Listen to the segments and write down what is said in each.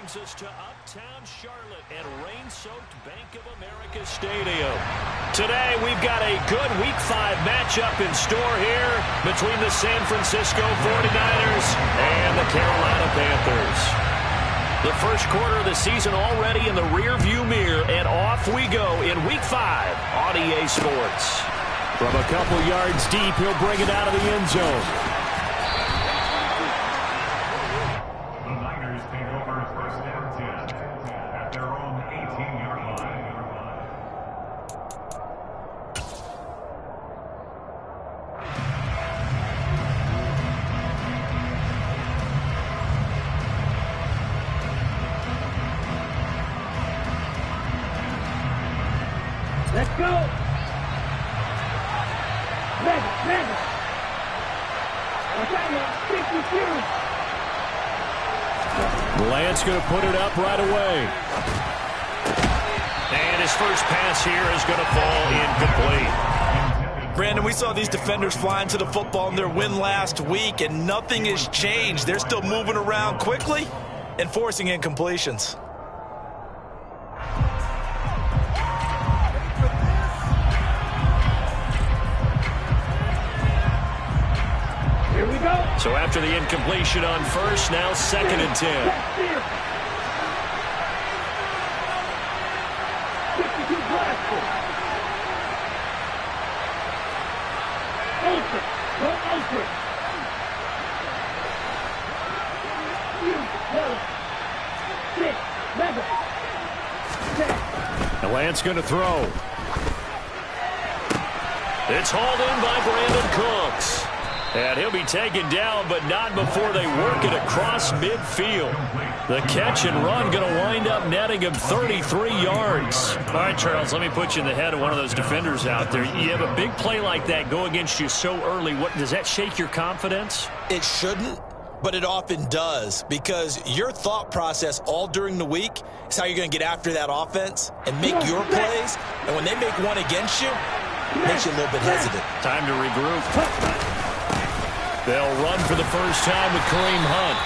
brings us to uptown Charlotte at rain-soaked Bank of America Stadium. Today, we've got a good Week 5 matchup in store here between the San Francisco 49ers and the Carolina Panthers. The first quarter of the season already in the rearview mirror, and off we go in Week 5 on EA Sports. From a couple yards deep, he'll bring it out of the end zone. The Niners take over first and 10 at their own 18-yard line. Let's go! Lance going to put it up right away. And his first pass here is going to fall incomplete. Brandon, we saw these defenders flying to the football in their win last week, and nothing has changed. They're still moving around quickly and forcing incompletions. So after the incompletion on first, now 2nd and 10. And Lance going to throw. It's hauled in by Brandon Cooks. And he'll be taken down, but not before they work it across midfield. The catch and run going to wind up netting him 33 yards. All right, Charles, let me put you in the head of one of those defenders out there. You have a big play like that go against you so early. What does that shake your confidence? It shouldn't, but it often does, because your thought process all during the week is how you're going to get after that offense and make your plays. And when they make one against you, it makes you a little bit hesitant. Time to regroup. They'll run for the first time with Kareem Hunt.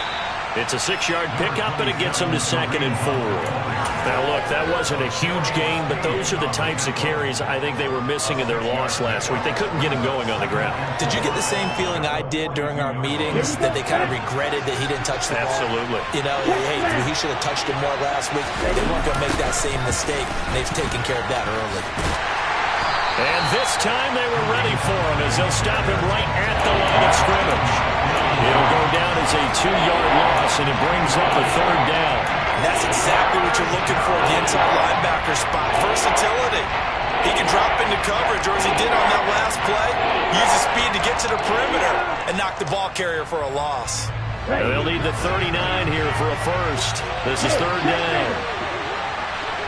It's a 6-yard pickup, and it gets them to 2nd and 4. Now, look, that wasn't a huge gain, but those are the types of carries I think they were missing in their loss last week. They couldn't get him going on the ground. Did you get the same feeling I did during our meetings, that they kind of regretted that he didn't touch the ball? Absolutely. You know, hey, he should have touched it more last week. They weren't going to make that same mistake, and they've taken care of that early. And this time they were ready for him as they'll stop him right at the line of scrimmage. It'll go down as a 2-yard loss, and it brings up a 3rd down. And that's exactly what you're looking for at the inside linebacker spot. Versatility. He can drop into coverage, or as he did on that last play, use his speed to get to the perimeter and knock the ball carrier for a loss. They'll need the 39 here for a first. This is 3rd down.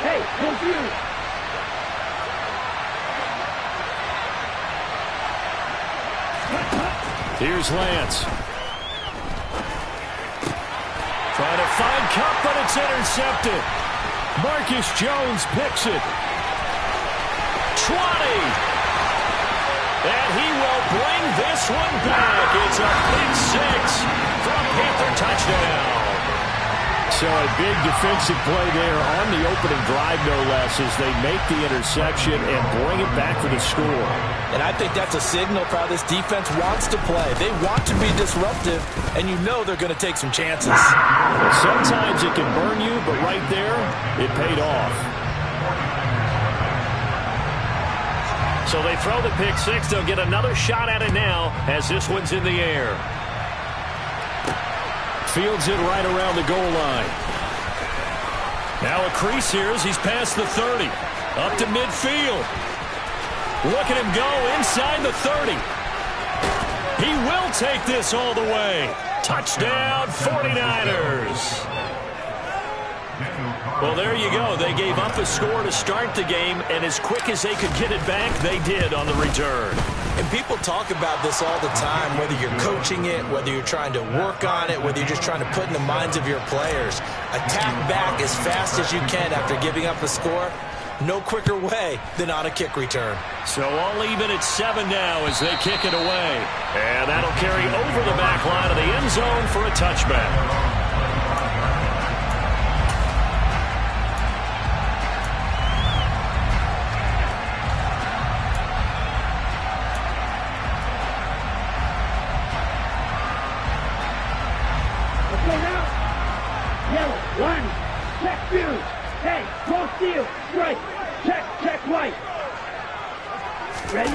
Hey, confused. Here's Lance. Trying to find Kupp, but it's intercepted. Marcus Jones picks it. 20. And he will bring this one back. It's a big 6 for a Panther touchdown. So a big defensive play there on the opening drive, no less, as they make the interception and bring it back for the score. And I think that's a signal for how this defense wants to play. They want to be disruptive, and you know they're going to take some chances. Sometimes it can burn you, but right there, it paid off. So they throw the pick 6. They'll get another shot at it now as this one's in the air. Fields it right around the goal line. Now a crease here as he's past the 30. Up to midfield. Look at him go inside the 30. He will take this all the way. Touchdown, 49ers. Well, there you go. They gave up a score to start the game, and as quick as they could get it back, they did on the return. And people talk about this all the time, whether you're coaching it, whether you're trying to work on it, whether you're just trying to put in the minds of your players. Attack back as fast as you can after giving up a score. No quicker way than on a kick return. So all even at 7 now as they kick it away. And that'll carry over the back line of the end zone for a touchback. One. Check view. Hey, cross field. Right. Check right. Ready?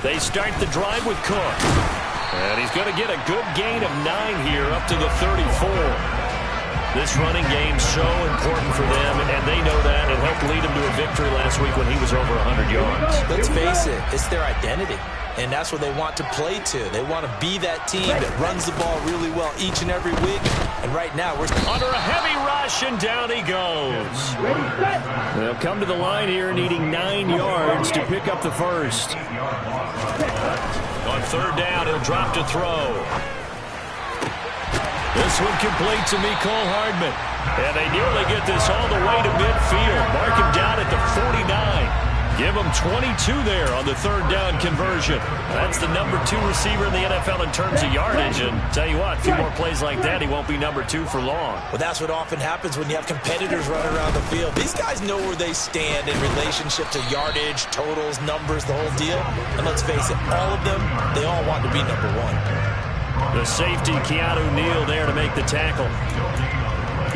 They start the drive with Cook. And he's going to get a good gain of 9 here up to the 34. This running game's so important for them, and they know that. It helped lead them to a victory last week when he was over 100 yards. Let's face it, it's their identity, and that's what they want to play to. They want to be that team that runs the ball really well each and every week, and right now we're under a heavy rush, and down he goes. They'll come to the line here needing 9 yards to pick up the first. On third down, he'll drop to throw. This one complete to Mecole Hardman. And they nearly get this all the way to midfield. Mark him down at the 49. Give him 22 there on the third down conversion. That's the number 2 receiver in the NFL in terms of yardage. And tell you what, a few more plays like that, he won't be number 2 for long. Well, that's what often happens when you have competitors running around the field. These guys know where they stand in relationship to yardage, totals, numbers, the whole deal. And let's face it, all of them, they all want to be number 1. The safety, Keanu Neal, there to make the tackle.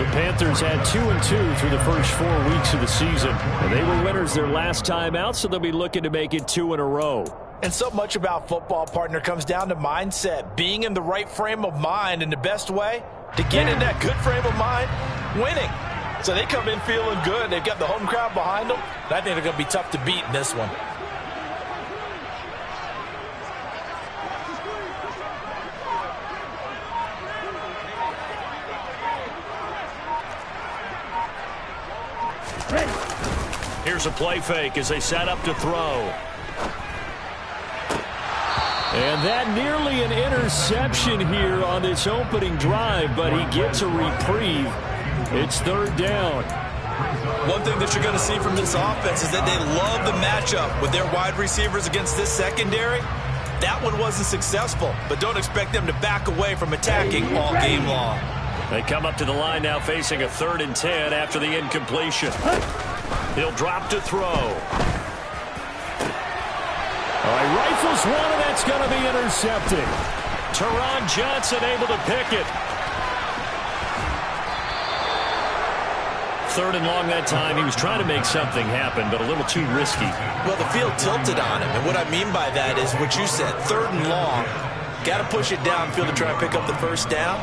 The Panthers had 2-2 through the first 4 weeks of the season. And they were winners their last time out, so they'll be looking to make it 2 in a row. And so much about football, partner, comes down to mindset. Being in the right frame of mind, and the best way to get in that good frame of mind, winning. So they come in feeling good. They've got the home crowd behind them. And I think they're going to be tough to beat in this one. Here's a play fake as they set up to throw. And that nearly an interception here on this opening drive, but he gets a reprieve. It's third down. One thing that you're going to see from this offense is that they love the matchup with their wide receivers against this secondary. That one wasn't successful, but don't expect them to back away from attacking all game long. They come up to the line now facing a 3rd and 10 after the incompletion. He'll drop to throw. All right, rifles one, and that's going to be intercepted. Teron Johnson able to pick it. 3rd and long that time. He was trying to make something happen, but a little too risky. Well, the field tilted on him, and what I mean by that is what you said, 3rd and long. Got to push it downfield to try and pick up the first down.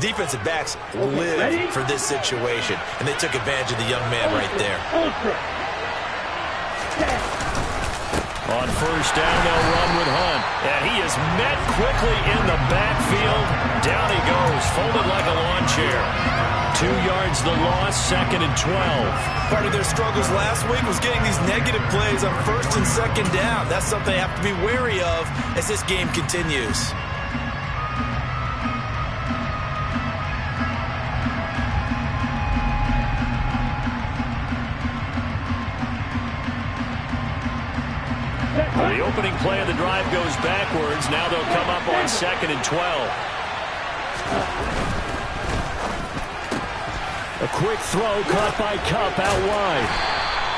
Defensive backs live for this situation, and they took advantage of the young man right there. On first down, they'll run with Hunt. And he is met quickly in the backfield. Down he goes, folded like a lawn chair. 2 yards the loss, 2nd and 12. Part of their struggles last week was getting these negative plays on 1st and 2nd down. That's something they have to be wary of as this game continues. The opening play of the drive goes backwards. Now they'll come up on 2nd and 12. A quick throw caught by Kupp out wide.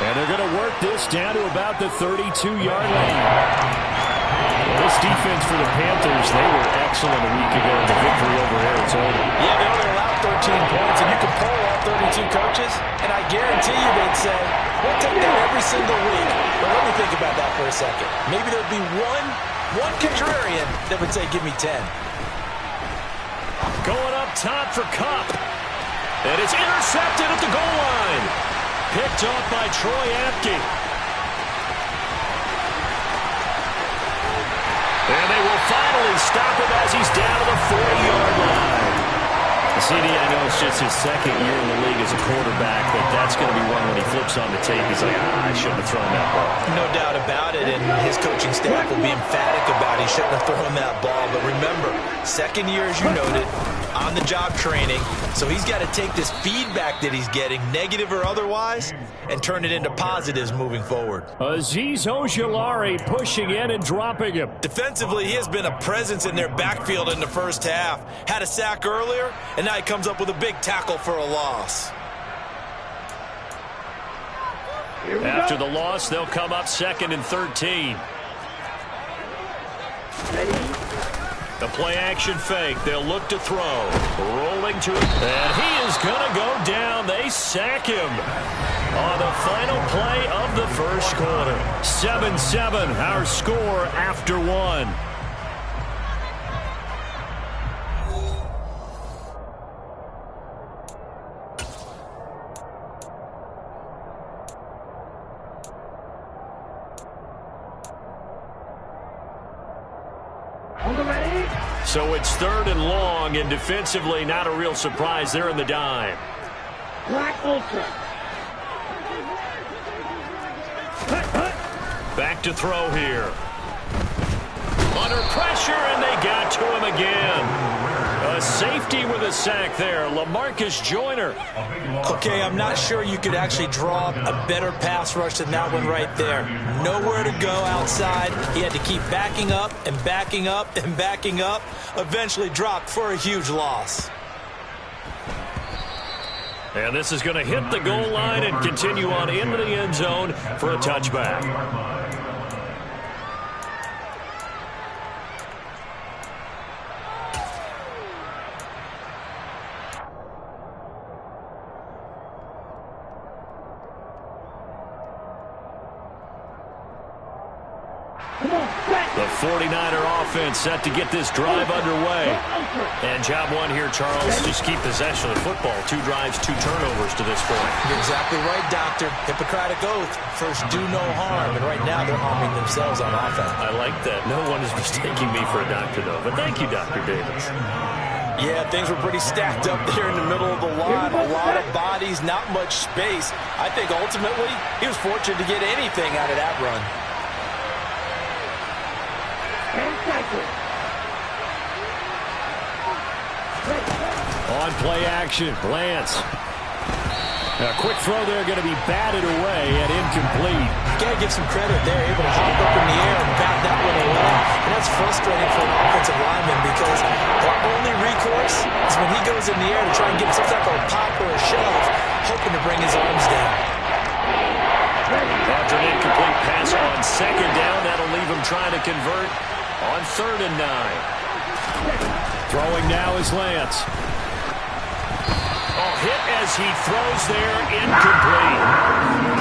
And they're going to work this down to about the 32-yard line. Well, this defense for the Panthers, they were excellent a week ago in the victory over Arizona. Yeah, they only allowed 13 points, and you can poll all 32 coaches, and I guarantee you they'd say, we'll take that every single week. But let me think about that for a second. Maybe there'd be one contrarian that would say, give me 10. Going up top for Kupp. And it's intercepted at the goal line. Picked off by Troy Apke. And they will finally stop him as he's down to the 40-yard line. CD, I know it's just his 2nd year in the league as a quarterback, but that's going to be one when he flips on the tape. He's like, I shouldn't have thrown that ball. No doubt about it, and his coaching staff will be emphatic about he shouldn't have thrown that ball. But remember, 2nd year, as you noted, on-the-job training, so he's got to take this feedback that he's getting, negative or otherwise, and turn it into positives moving forward. Azeez Ojulari pushing in and dropping him. Defensively, he has been a presence in their backfield in the first half. Had a sack earlier, and now he comes up with a big tackle for a loss. After the loss, they'll come up 2nd and 13. The play action fake. They'll look to throw. Rolling to it. And he is going to go down. They sack him on the final play of the first quarter. 7-7, our score after one. So it's 3rd and long, and defensively not a real surprise. They're in the dime. Black Ultra. Back to throw here. Under pressure, and they got to him again. A safety with a sack there. LaMarcus Joyner. Okay, I'm not sure you could actually draw a better pass rush than that one right there. Nowhere to go outside. He had to keep backing up and backing up and backing up. Eventually dropped for a huge loss. And this is going to hit the goal line and continue on into the end zone for a touchback. The 49er offense set to get this drive underway. And job one here, Charles, just keep possession of the football. 2 drives, 2 turnovers to this point. You're exactly right, Doctor. Hippocratic oath. First, do no harm. And right now, they're harming themselves on offense. I like that. No one is mistaking me for a doctor, though. But thank you, Dr. Davis. Yeah, things were pretty stacked up there in the middle of the line. A lot of bodies, not much space. I think ultimately, he was fortunate to get anything out of that run. On play action, Lance. A quick throw there, going to be batted away and incomplete. You got to give some credit there, able to hop up in the air and bat that one away. And that's frustrating for an offensive lineman because their only recourse is when he goes in the air to try and get some type of a pop or a shove, hoping to bring his arms down. After an incomplete pass on 2nd down, that'll leave him trying to convert on 3rd and 9. Throwing now is Lance. Oh, hit as he throws there, incomplete.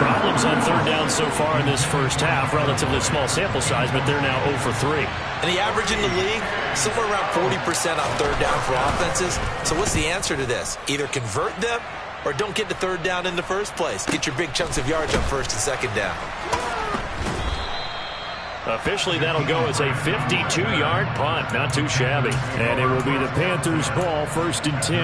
Problems on 3rd down so far in this first half. Relatively small sample size, but they're now 0 for 3. And the average in the league, somewhere around 40% on 3rd down for offenses. So what's the answer to this? Either convert them or don't get the 3rd down in the first place. Get your big chunks of yards on 1st and 2nd down. Officially, that'll go as a 52-yard punt. Not too shabby. And it will be the Panthers' ball, 1st and 10.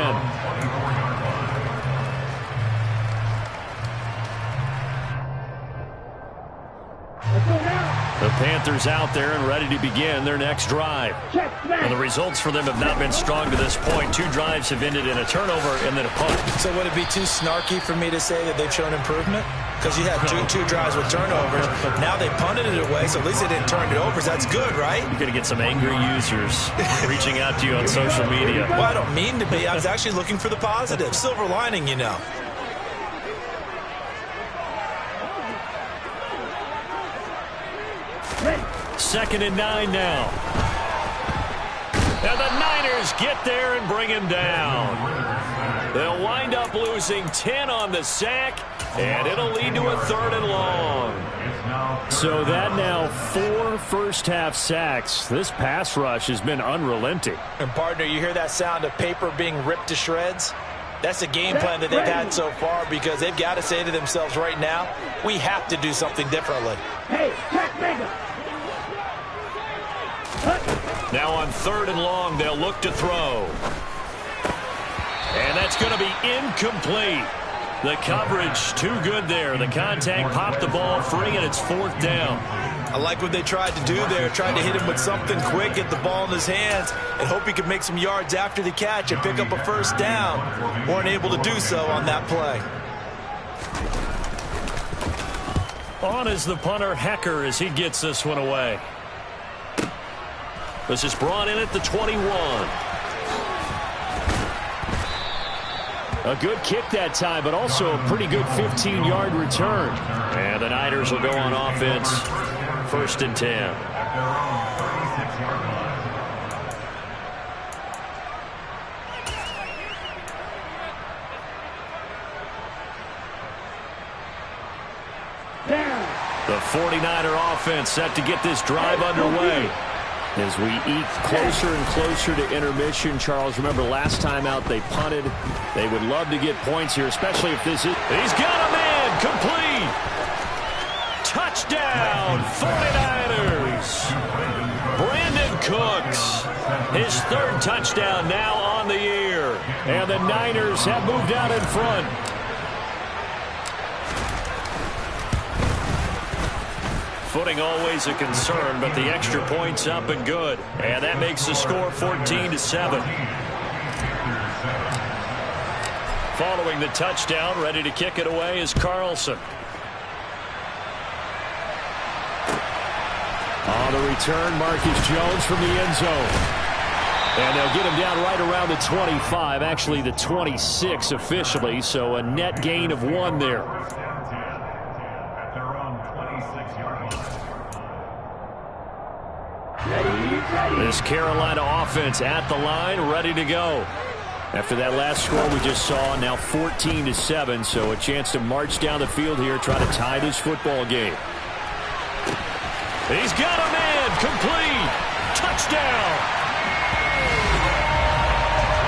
The Panthers out there and ready to begin their next drive. And the results for them have not been strong to this point. 2 drives have ended in a turnover and then a punt. So would it be too snarky for me to say that they've shown improvement? Because you had two drives with turnovers. Now they punted it away, so at least they didn't turn it over. So that's good, right? You're going to get some angry users reaching out to you on social media. Well, I don't mean to be. I was actually looking for the positive. Silver lining, you know. Second and 9 now. And the Niners get there and bring him down. They'll wind up losing 10 on the sack, and it'll lead to a 3rd and long. So that now 4 first-half sacks. This pass rush has been unrelenting. And, partner, you hear that sound of paper being ripped to shreds? That's the game plan that they've had so far because they've got to say to themselves right now, we have to do something differently. Hey, check Mega. Now on 3rd and long, they'll look to throw. And that's going to be incomplete. The coverage too good there. The contact popped the ball free, and it's 4th down. I like what they tried to do there, tried to hit him with something quick, get the ball in his hands, and hope he could make some yards after the catch and pick up a 1st down. Weren't able to do so on that play. On is the punter, Hecker, as he gets this one away. This is brought in at the 21. A good kick that time, but also a pretty good 15-yard return. And the Niners will go on offense, 1st and 10. The 49er offense set to get this drive underway. As we eke closer and closer to intermission, Charles, remember last time out they punted. They would love to get points here, especially if this is... He's got a man! Complete! Touchdown, 49ers! Brandon Cooks, his third touchdown now on the year. And the Niners have moved out in front. Footing always a concern, but the extra point's up and good. And that makes the score 14-7. Following the touchdown, ready to kick it away is Carlson. On the return, Marcus Jones from the end zone. And they'll get him down right around the 25, actually the 26 officially, so a net gain of 1 there. This Carolina offense at the line, ready to go. After that last score we just saw, now 14-7, so a chance to march down the field here, try to tie this football game. He's got a man, complete, touchdown.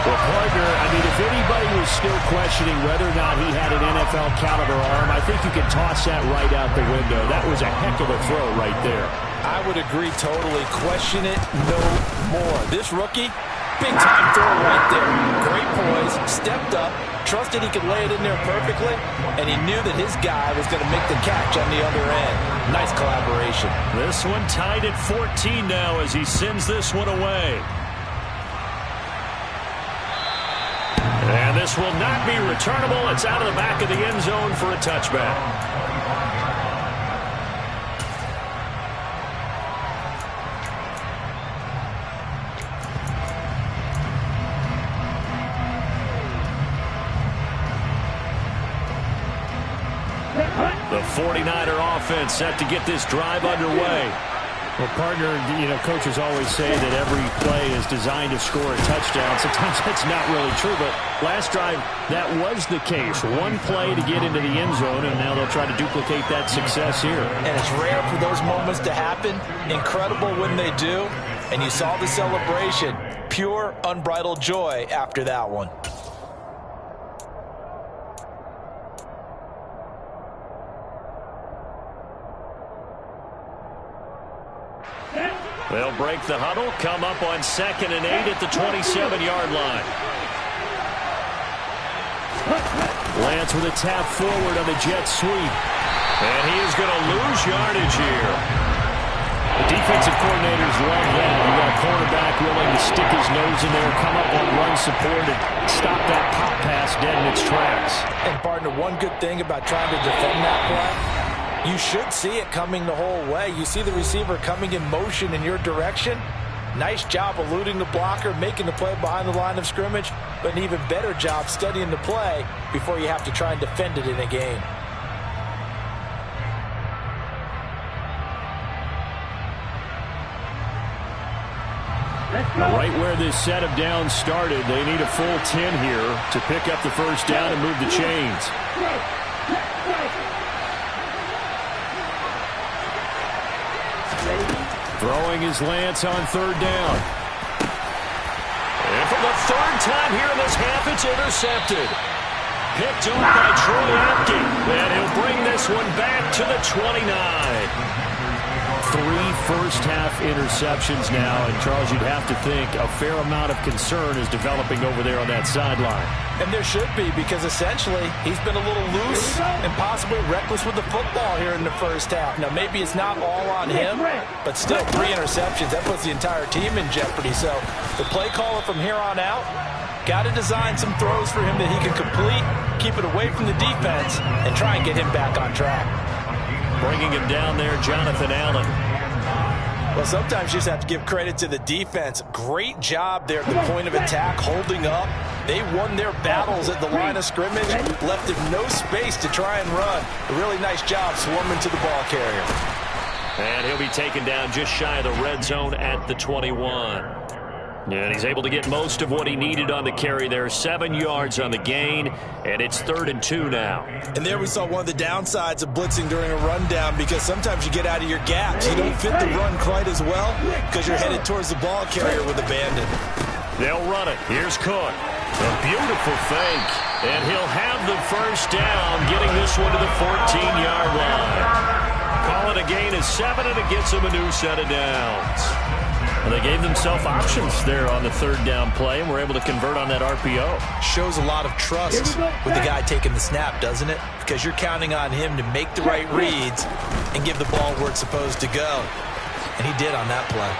Well, partner, I mean, if anybody was still questioning whether or not he had an NFL caliber arm, I think you can toss that right out the window. That was a heck of a throw right there. I would agree totally. Question it no more. This rookie, big-time throw right there. Great poise, stepped up, trusted he could lay it in there perfectly, and he knew that his guy was going to make the catch on the other end. Nice collaboration. This one tied at 14 now as he sends this one away. And this will not be returnable. It's out of the back of the end zone for a touchback. The 49er offense set to get this drive underway. Well, partner, you know, coaches always say that every play is designed to score a touchdown. Sometimes that's not really true, but last drive, that was the case. One play to get into the end zone, and now they'll try to duplicate that success here. And it's rare for those moments to happen. Incredible when they do. And you saw the celebration. Pure, unbridled joy after that one. They'll break the huddle, come up on 2nd and 8 at the 27-yard line. Lance with a tap forward on the jet sweep. And he is going to lose yardage here. The defensive coordinators love that. You got a cornerback willing to stick his nose in there, come up on run support, and stop that pop pass dead in its tracks. And, partner, one good thing about trying to defend that play, you should see it coming the whole way. You see the receiver coming in motion in your direction. Nice job eluding the blocker, making the play behind the line of scrimmage, but an even better job studying the play before you have to try and defend it in a game. Right where this set of downs started, they need a full 10 here to pick up the first down and move the chains. Throwing is Lance on 3rd down. And for the 3rd time here in this half, it's intercepted. Picked up by Troy Apke. And he'll bring this one back to the 29. 3 first-half interceptions now. And, Charles, you'd have to think a fair amount of concern is developing over there on that sideline. And there should be, because essentially he's been a little loose and possibly reckless with the football here in the first half. Now, maybe it's not all on him, but still 3 interceptions. That puts the entire team in jeopardy. So the play caller from here on out got to design some throws for him that he can complete, keep it away from the defense, and try and get him back on track. Bringing him down there, Jonathan Allen. Well, sometimes you just have to give credit to the defense. Great job there at the point of attack, holding up. They won their battles at the line of scrimmage, left him no space to try and run. A really nice job swarming to the ball carrier. And he'll be taken down just shy of the red zone at the 21. And he's able to get most of what he needed on the carry there. 7 yards on the gain, and it's 3rd and 2 now. And there we saw one of the downsides of blitzing during a rundown, because sometimes you get out of your gaps. You don't fit the run quite as well because you're headed towards the ball carrier with abandon. They'll run it. Here's Cook. A beautiful fake. And he'll have the first down, getting this one to the 14-yard line. Call it a gain of 7, and it gets him a new set of downs. Well, they gave themselves options there on the 3rd down play, and were able to convert on that RPO. Shows a lot of trust with the guy taking the snap, doesn't it? Because you're counting on him to make the right reads and give the ball where it's supposed to go. And he did on that play.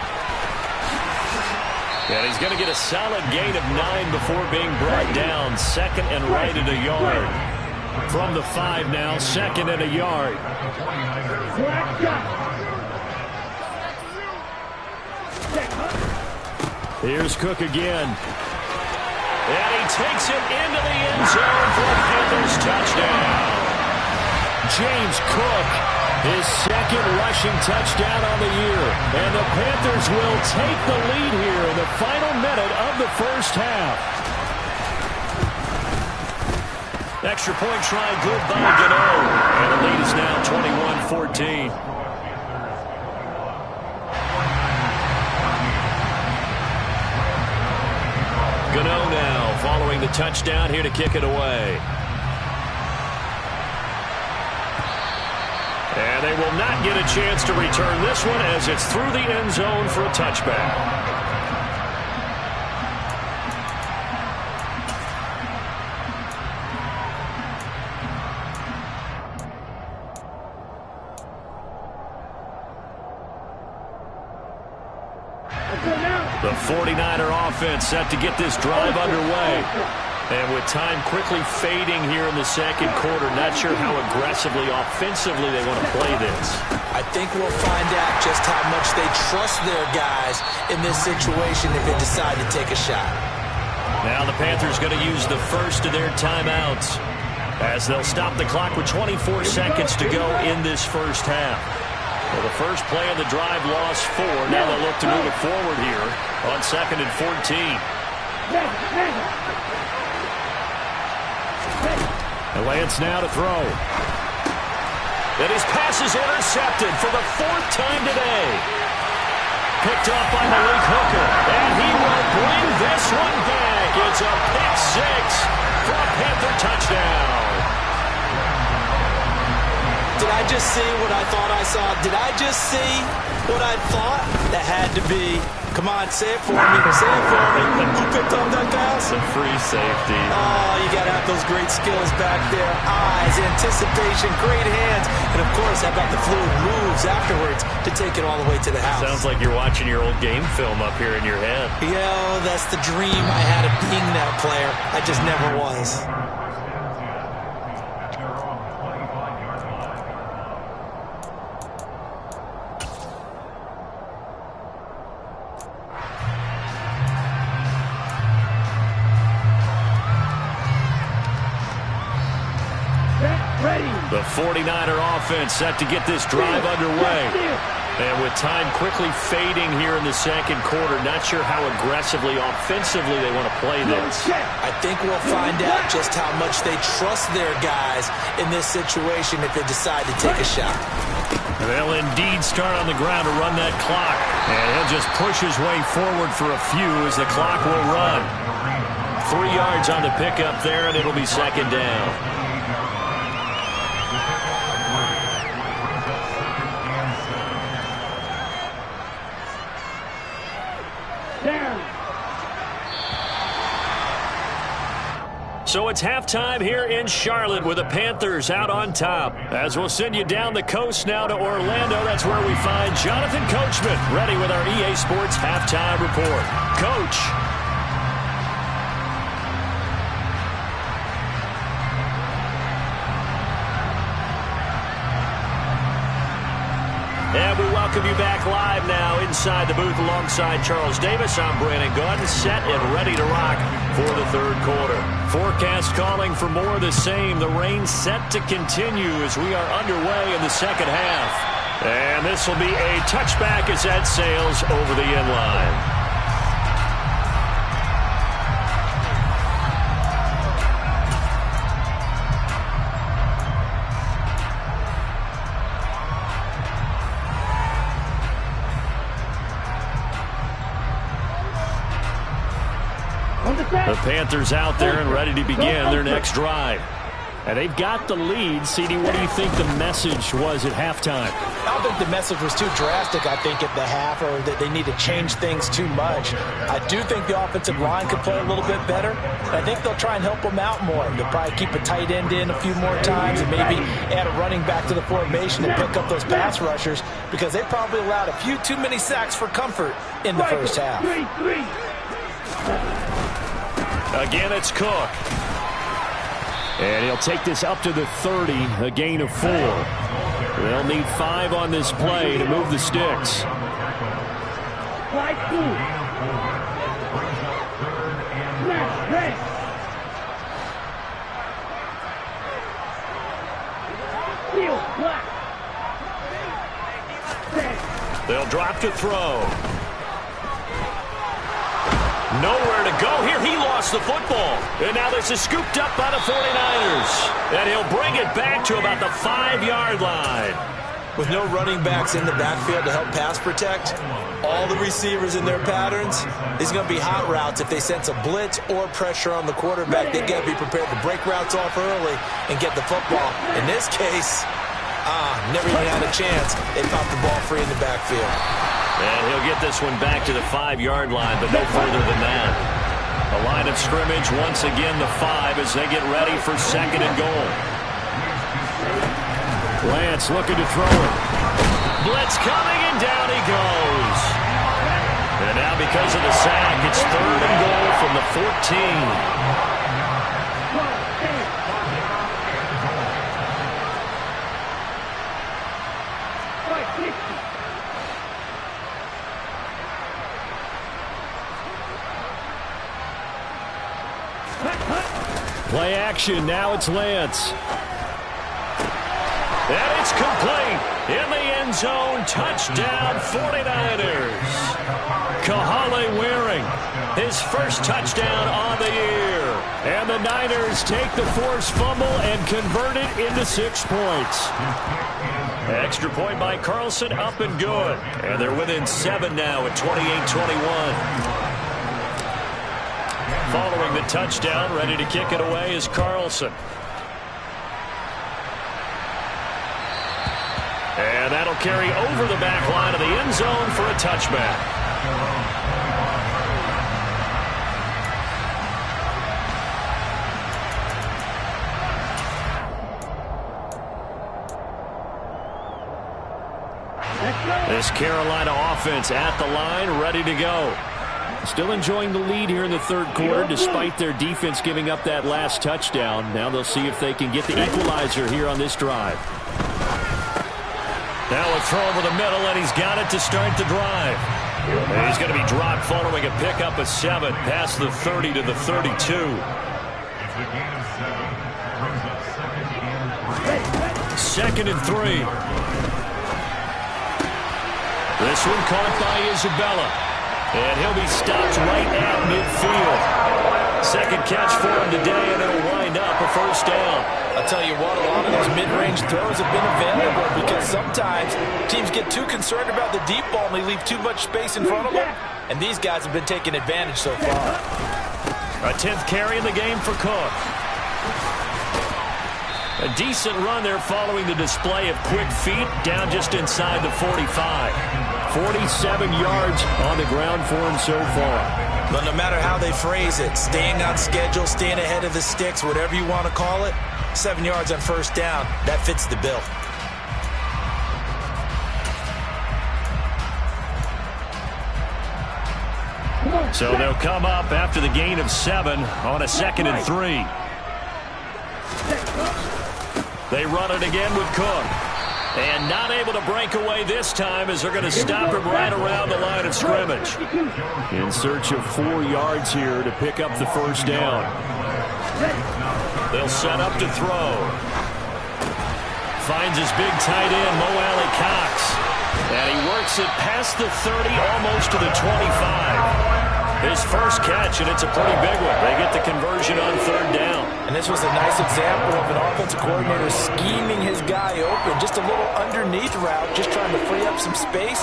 And he's going to get a solid gain of 9 before being brought down. 2nd and right at a yard. From the 5 now, 2nd and a yard. Here's Cook again. And he takes it into the end zone for a Panthers touchdown. James Cook, his 2nd rushing touchdown on the year. And the Panthers will take the lead here in the final minute of the first half. Extra point try good by Gano. And the lead is now 21-14. Gano now following the touchdown here to kick it away. And they will not get a chance to return this one as it's through the end zone for a touchback. The 49er offense set to get this drive underway. And with time quickly fading here in the 2nd quarter, not sure how aggressively, offensively they want to play this. I think we'll find out just how much they trust their guys in this situation if they decide to take a shot. Now the Panthers going to use the first of their timeouts as they'll stop the clock with 24 seconds to go in this first half. Well, the first play of the drive lost 4. Now they'll look to move it forward here on 2nd and 14. And Lance now to throw. And his pass is intercepted for the 4th time today. Picked off by Malik Hooker. And he will bring this one back. It's a pick 6 for a Panther touchdown. Did I just see what I thought I saw? Did I just see what I thought? That had to be. Come on, say it for me. Say it for me. Who picked up that pass? A free safety. Oh, you got to have those great skills back there. Eyes, anticipation, great hands. And, of course, how about the fluid moves afterwards to take it all the way to the house? Sounds like you're watching your old game film up here in your head. Yo, that's the dream I had of being that player. I just never was. The 49er offense set to get this drive underway. And with time quickly fading here in the 2nd quarter, not sure how aggressively, offensively they want to play this. I think we'll find out just how much they trust their guys in this situation if they decide to take a shot. They'll indeed start on the ground to run that clock. And he'll just push his way forward for a few as the clock will run. 3 yards on the pickup there, and it'll be 2nd down. So it's halftime here in Charlotte with the Panthers out on top. As we'll send you down the coast now to Orlando, that's where we find Jonathan Coachman ready with our EA Sports Halftime Report. Coach. And we welcome you back live now inside the booth alongside Charles Davis. I'm Brandon Gaudin, set and ready to rock for the 3rd quarter. Forecast calling for more of the same. The rain set to continue as we are underway in the 2nd half. And this will be a touchback as that sails over the end line. The Panthers out there and ready to begin their next drive. And they've got the lead. CD, what do you think the message was at halftime? I don't think the message was too drastic, I think, at the half, or that they need to change things too much. I do think the offensive line could play a little bit better. And I think they'll try and help them out more. They'll probably keep a tight end in a few more times and maybe add a running back to the formation and pick up those pass rushers, because they probably allowed a few too many sacks for comfort in the first half. Again, it's Cook. And he'll take this up to the 30, a gain of 4. They'll need 5 on this play to move the sticks. They'll drop to throw. Nowhere to go here. He lost the football. And now this is scooped up by the 49ers. And he'll bring it back to about the 5-yard line. With no running backs in the backfield to help pass protect, all the receivers in their patterns, these are going to be hot routes. If they sense a blitz or pressure on the quarterback, they got to be prepared to break routes off early and get the football. In this case, never even had a chance. They popped the ball free in the backfield. And he'll get this one back to the 5-yard line, but no further than that. A line of scrimmage, once again the 5 as they get ready for 2nd and goal. Lance looking to throw it. Blitz coming, and down he goes. And now because of the sack, it's 3rd and goal from the 14. Play action. Now it's Lance. And it's complete. In the end zone. Touchdown 49ers. Kahale Waring, his first touchdown on the year. And the Niners take the forced fumble and convert it into 6 points. Extra point by Carlson, up and good. And they're within 7 now at 28-21. Following the touchdown, ready to kick it away is Carlson. And that'll carry over the back line of the end zone for a touchback. This Carolina offense at the line, ready to go. Still enjoying the lead here in the 3rd quarter despite their defense giving up that last touchdown. Now they'll see if they can get the equalizer here on this drive. Now a throw over the middle, and he's got it to start the drive. And he's going to be dropped following a pickup of 7 past the 30 to the 32. It's a gain of 7. Brings up 2nd and 3. This one caught by Isabella. And he'll be stopped right at midfield. 2nd catch for him today, and it'll wind up a 1st down. I'll tell you what, a lot of those mid-range throws have been available because sometimes teams get too concerned about the deep ball and they leave too much space in front of them. And these guys have been taking advantage so far. A 10th carry in the game for Cook. A decent run there following the display of quick feet down just inside the 45. 47 yards on the ground for him so far. But no matter how they phrase it, staying on schedule, staying ahead of the sticks, whatever you want to call it, 7 yards on 1st down, that fits the bill. So they'll come up after the gain of 7 on a 2nd and 3. They run it again with Cook. And not able to break away this time as they're going to stop him right around the line of scrimmage. In search of 4 yards here to pick up the 1st down. They'll set up to throw. Finds his big tight end, Mo Alley-Cox. And he works it past the 30, almost to the 25. His first catch, and it's a pretty big one. They get the conversion on 3rd down. And this was a nice example of an offensive coordinator scheming his guy open. Just a little underneath route, just trying to free up some space.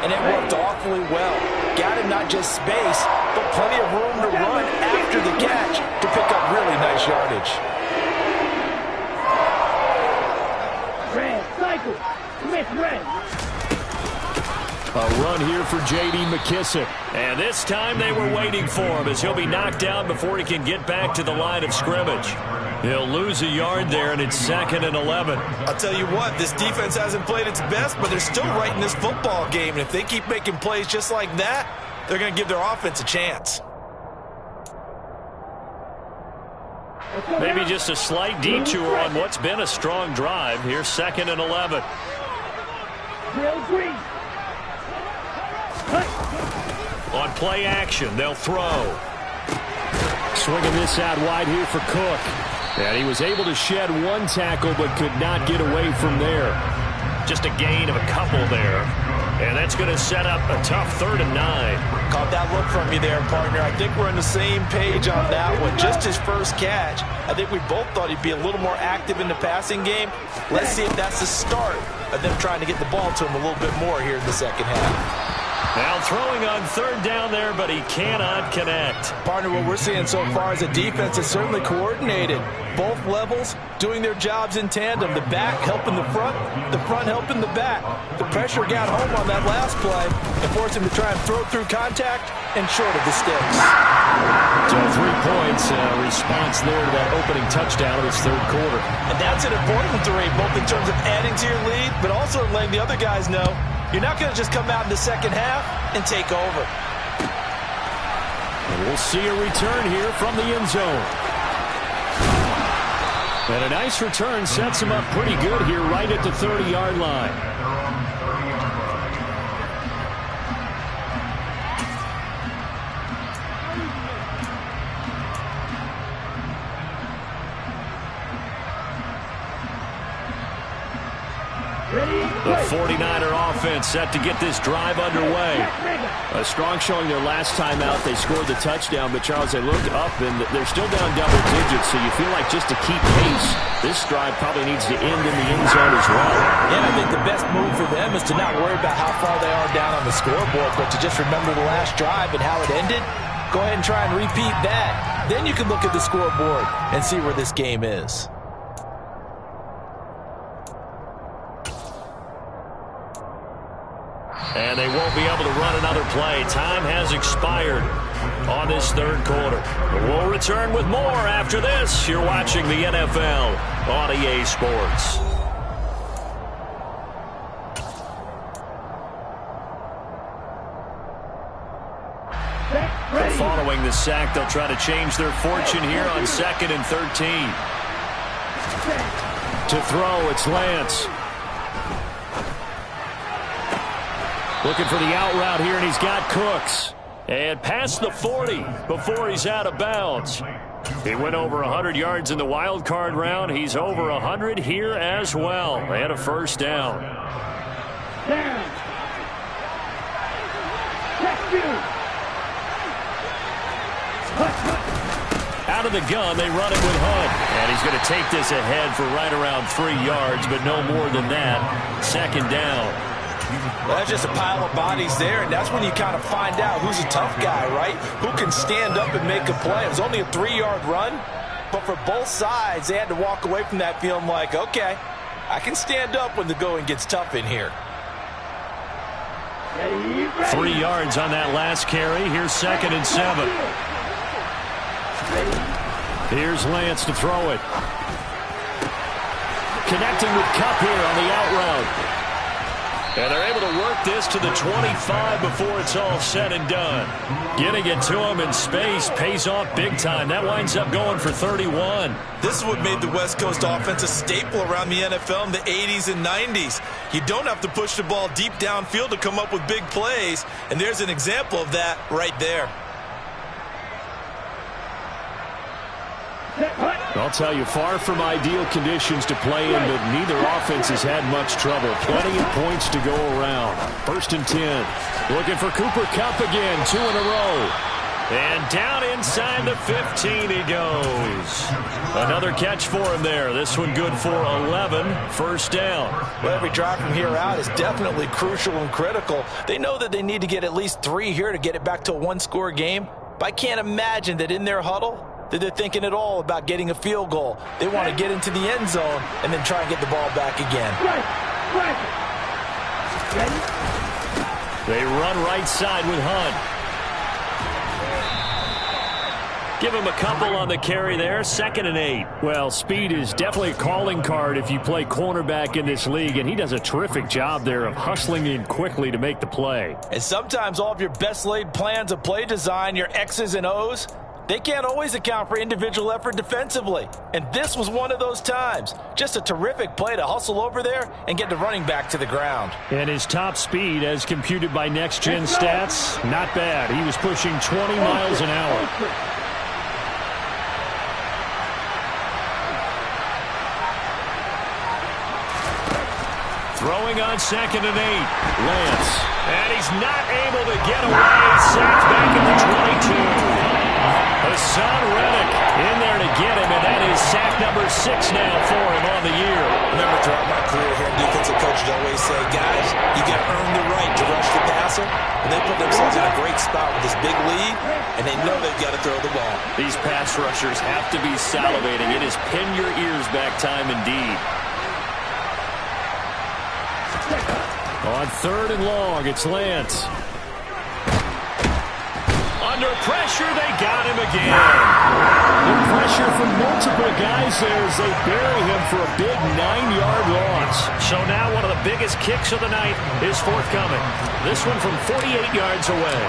and it worked awfully well. Got him not just space, but plenty of room to run after the catch to pick up really nice yardage. Red, cycle. Smith, red. A run here for J.D. McKissic. And this time they were waiting for him as he'll be knocked down before he can get back to the line of scrimmage. He'll lose a yard there, and it's 2nd and 11. I'll tell you what, this defense hasn't played its best, but they're still right in this football game. And if they keep making plays just like that, they're going to give their offense a chance. Maybe just a slight detour on what's been a strong drive. Here's 2nd and 11. Drill green. On play action, they'll throw. Swinging this out wide here for Cook. And he was able to shed one tackle but could not get away from there. Just a gain of a couple there. And that's going to set up a tough 3rd and 9. Caught that look from you there, partner. I think we're on the same page on that one. Just his first catch. I think we both thought he'd be a little more active in the passing game. Let's see if that's the start of them trying to get the ball to him a little bit more here in the second half. Now throwing on 3rd down there, but he cannot connect. Partner, what we're seeing so far is a defense that's certainly coordinated. Both levels doing their jobs in tandem. The back helping the front helping the back. The pressure got home on that last play and forced him to try and throw through contact and short of the sticks. So 3 points, response there to that opening touchdown of this 3rd quarter. And that's an important 3, both in terms of adding to your lead, but also letting the other guys know you're not going to just come out in the second half and take over. And we'll see a return here from the end zone. And a nice return sets him up pretty good here right at the 30-yard line. The 49er offense set to get this drive underway. A strong showing their last time out. They scored the touchdown, but Charles, they looked up, and they're still down double digits, so you feel like just to keep pace, this drive probably needs to end in the end zone as well. Yeah, I think the best move for them is to not worry about how far they are down on the scoreboard, but to just remember the last drive and how it ended. Go ahead and try and repeat that. Then you can look at the scoreboard and see where this game is. And they won't be able to run another play. Time has expired on this 3rd quarter. We'll return with more after this. You're watching the NFL on EA Sports. Following the sack, they'll try to change their fortune here on 2nd and 13. To throw, it's Lance. Looking for the out route here, and he's got Cooks. And past the 40 before he's out of bounds. He went over 100 yards in the wild card round. He's over 100 here as well. And a 1st down. Down. Check you. Out of the gun, they run it with Hunt. And he's going to take this ahead for right around 3 yards, but no more than that. 2nd down. That's just a pile of bodies there, and that's when you kind of find out who's a tough guy, right? Who can stand up and make a play. It was only a 3-yard run, but for both sides, they had to walk away from that feeling like, okay, I can stand up when the going gets tough in here. 3 yards on that last carry. Here's 2nd and 7. Here's Lance to throw it. Connecting with Kupp here on the out route. And they're able to work this to the 25 before it's all said and done. Getting it to him in space pays off big time. That winds up going for 31. This is what made the West Coast offense a staple around the NFL in the 80s and 90s. You don't have to push the ball deep downfield to come up with big plays, and there's an example of that right there. I'll tell you, far from ideal conditions to play in, but neither offense has had much trouble. Plenty of points to go around. 1st and 10. Looking for Cooper Kupp again, 2 in a row. And down inside the 15 he goes. Another catch for him there. This one good for 11. First down. Well, every drive from here out is definitely crucial and critical. They know that they need to get at least 3 here to get it back to a one-score game. But I can't imagine that in their huddle that they're thinking at all about getting a field goal. They want to get into the end zone and then try and get the ball back again. They run right side with Hunt. Give him a couple on the carry there. 2nd and 8. Well, speed is definitely a calling card if you play cornerback in this league, and he does a terrific job there of hustling in quickly to make the play. And sometimes all of your best laid plans of play design, your X's and O's, they can't always account for individual effort defensively. And this was one of those times. Just a terrific play to hustle over there and get the running back to the ground. And his top speed, as computed by Next Gen Stats, not bad. He was pushing 20 miles an hour. Throwing on 2nd and 8. Lance. And he's not able to get away. Sacked back at the 22. Hassan Reddick in there to get him, and that is sack number 6 now for him on the year. Remember, throughout my career here, defensive coaches always say, guys, you got to earn the right to rush the passer. And they put themselves in a great spot with this big lead, and they know they've got to throw the ball. These pass rushers have to be salivating. It is pin your ears back time indeed. On 3rd and long, it's Lance. Under pressure, they got him again. The pressure from multiple guys there as they bury him for a big 9-yard loss. So now one of the biggest kicks of the night is forthcoming. This one from 48 yards away.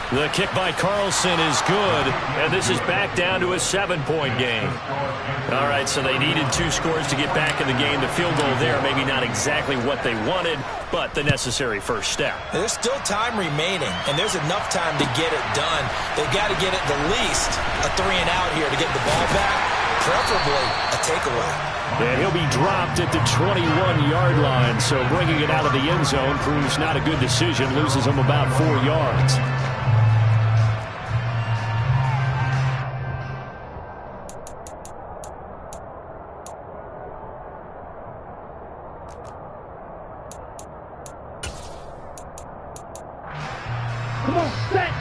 The kick by Carlson is good, and this is back down to a 7-point game. All right, so they needed 2 scores to get back in the game. The field goal there, maybe not exactly what they wanted, but the necessary first step. There's still time remaining, and there's enough time to get it done. They've got to get at the least a 3-and-out here to get the ball back, preferably a takeaway. And he'll be dropped at the 21-yard line, so bringing it out of the end zone proves not a good decision, loses him about 4 yards.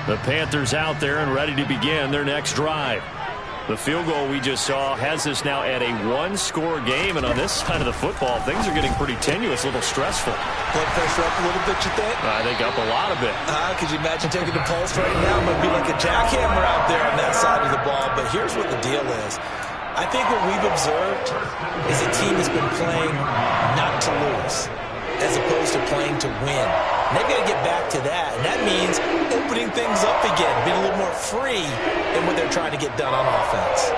The Panthers out there and ready to begin their next drive. The field goal we just saw has us now at a 1-score game, and on this side of the football, things are getting pretty tenuous, a little stressful. Blood pressure up a little bit, you think? I think up a lot of it. Could you imagine taking the pulse right now? It might be like a jackhammer out there on that side of the ball, but here's what the deal is. I think what we've observed is the team has been playing not to lose, as opposed to playing to win. And they've got to get back to that, and that means opening things up again, being a little more free than what they're trying to get done on offense.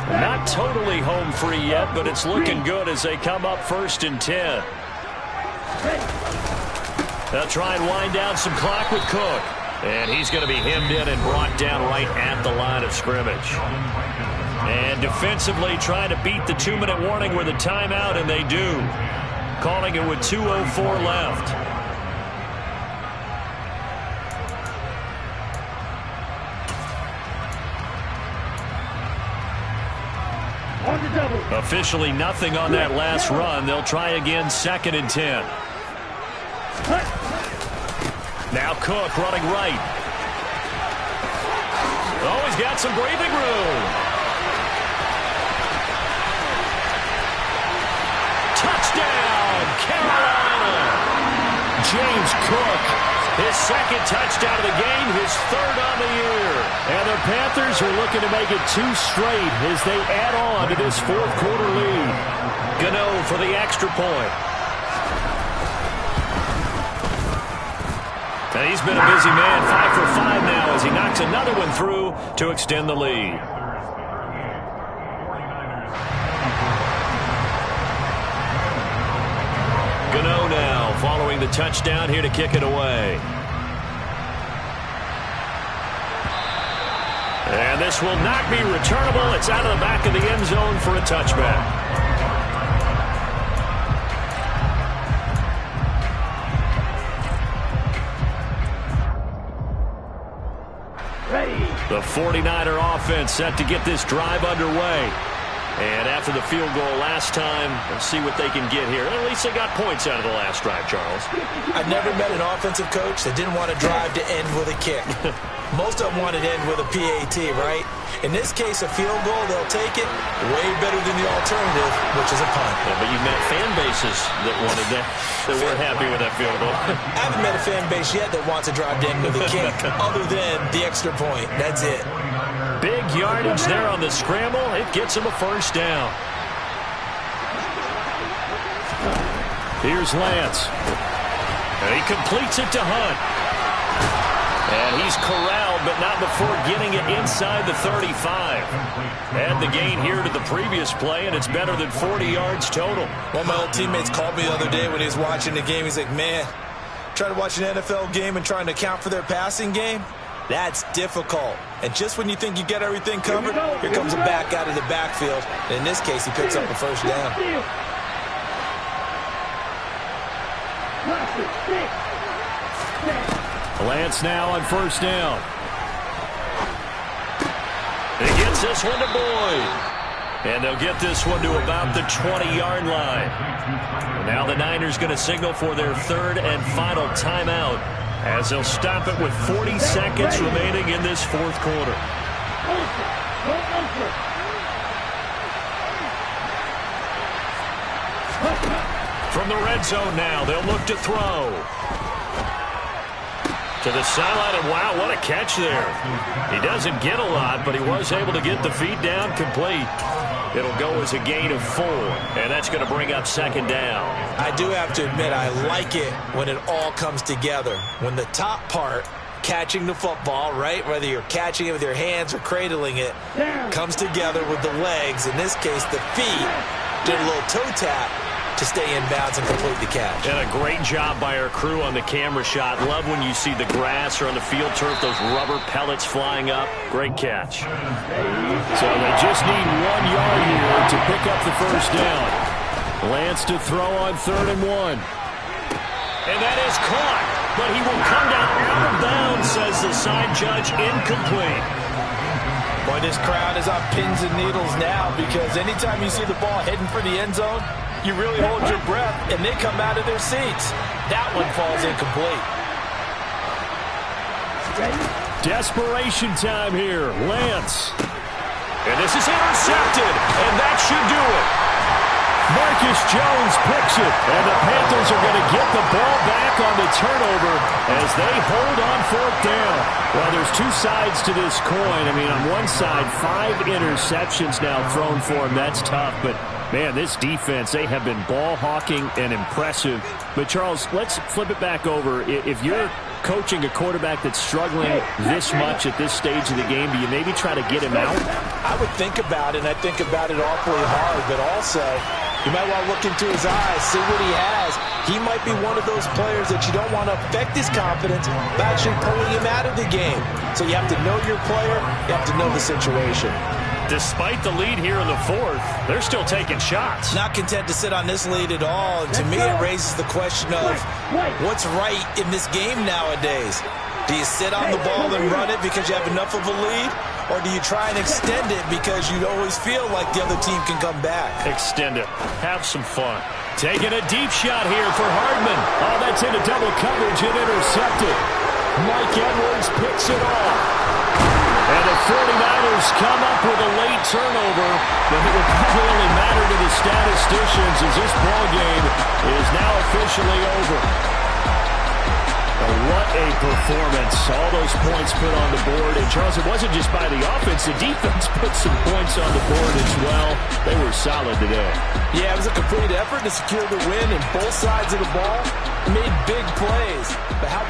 Not totally home free yet, but it's looking good as they come up 1st and 10. They'll try and wind down some clock with Cook. And he's going to be hemmed in and brought down right at the line of scrimmage. And defensively trying to beat the 2-minute warning with a timeout, and they do. Calling it with 2:04 left. Officially nothing on that last run. They'll try again 2nd and 10. Now Cook running right. Oh, he's got some breathing room. Touchdown, Carolina. James Cook, his 2nd touchdown of the game, his 3rd on the year. And the Panthers are looking to make it 2 straight as they add on to this 4th quarter lead. Gano for the extra point. And he's been a busy man, 5 for 5 now as he knocks another one through to extend the lead. Gano now following the touchdown here to kick it away. This will not be returnable. It's out of the back of the end zone for a touchback. The 49er offense set to get this drive underway. And after the field goal last time, let's see what they can get here. At least they got points out of the last drive, Charles. I've never met an offensive coach that didn't want to drive to end with a kick. Most of them wanted to end with a PAT, right? In this case, a field goal, they'll take it way better than the alternative, which is a punt. Yeah, but you've met fan bases that wanted that weren't happy with that field goal. I haven't met a fan base yet that wants to drive to end with a kick other than the extra point. That's it. Big yardage there on the scramble. It gets him a first down. Here's Lance. And he completes it to Hunt. And he's corralled, but not before getting it inside the 35. And the gain here to the previous play, and it's better than 40 yards total. One of my old teammates called me the other day when he was watching the game. He's like, man, trying to watch an NFL game and trying to account for their passing game? That's difficult. And just when you think you get everything covered, here comes a back out of the backfield. And in this case, he picks up a first down. Lance now on first down. He gets this one to Boyd. And they'll get this one to about the 20-yard line. And now the Niners going to signal for their third and final timeout, as they'll stop it with 40 seconds remaining in this fourth quarter. From the red zone now, they'll look to throw. To the sideline, and wow, what a catch there. He doesn't get a lot, but he was able to get the feet down complete. It'll go as a gain of 4, and that's going to bring up second down. I do have to admit, I like it when it all comes together. When the top part, catching the football, right, whether you're catching it with your hands or cradling it, comes together with the legs. In this case, the feet did a little toe tap to stay in bounds and complete the catch. And a great job by our crew on the camera shot. Love when you see the grass or on the field turf, those rubber pellets flying up. Great catch. So they just need 1 yard here to pick up the first down. Lance to throw on 3rd and 1. And that is caught, but he will come down out of bounds, says the side judge, incomplete. Boy, this crowd is on pins and needles now, because anytime you see the ball heading for the end zone, you really hold your breath, and they come out of their seats. That one falls incomplete. Desperation time here. Lance. And this is intercepted, and that should do it. Marcus Jones picks it, and the Panthers are going to get the ball back on the turnover as they hold on 4th down. Well, there's two sides to this coin. I mean, on one side, 5 interceptions now thrown for him. That's tough, but man, this defense, they have been ball hawking and impressive. But, Charles, let's flip it back over. If you're coaching a quarterback that's struggling this much at this stage of the game, do you maybe try to get him out? I would think about it, and I think about it awfully hard, but also you might want to look into his eyes, see what he has. He might be one of those players that you don't want to affect his confidence by actually pulling him out of the game. So you have to know your player, you have to know the situation. Despite the lead here in the 4th, they're still taking shots. Not content to sit on this lead at all. And to me, it raises the question of what's right in this game nowadays. Do you sit on the ball and run it because you have enough of a lead? Or do you try and extend it because you always feel like the other team can come back? Extend it. Have some fun. Taking a deep shot here for Hardman. Oh, that's into double coverage and intercepted. Mike Edwards picks it off. And the 49ers come up with a late turnover, but it will probably only matter to the statisticians as this ball game is now officially over. What a performance. All those points put on the board. And, Charles, it wasn't just by the offense. The defense put some points on the board as well. They were solid today. Yeah, it was a complete effort to secure the win, and both sides of the ball made big plays. But how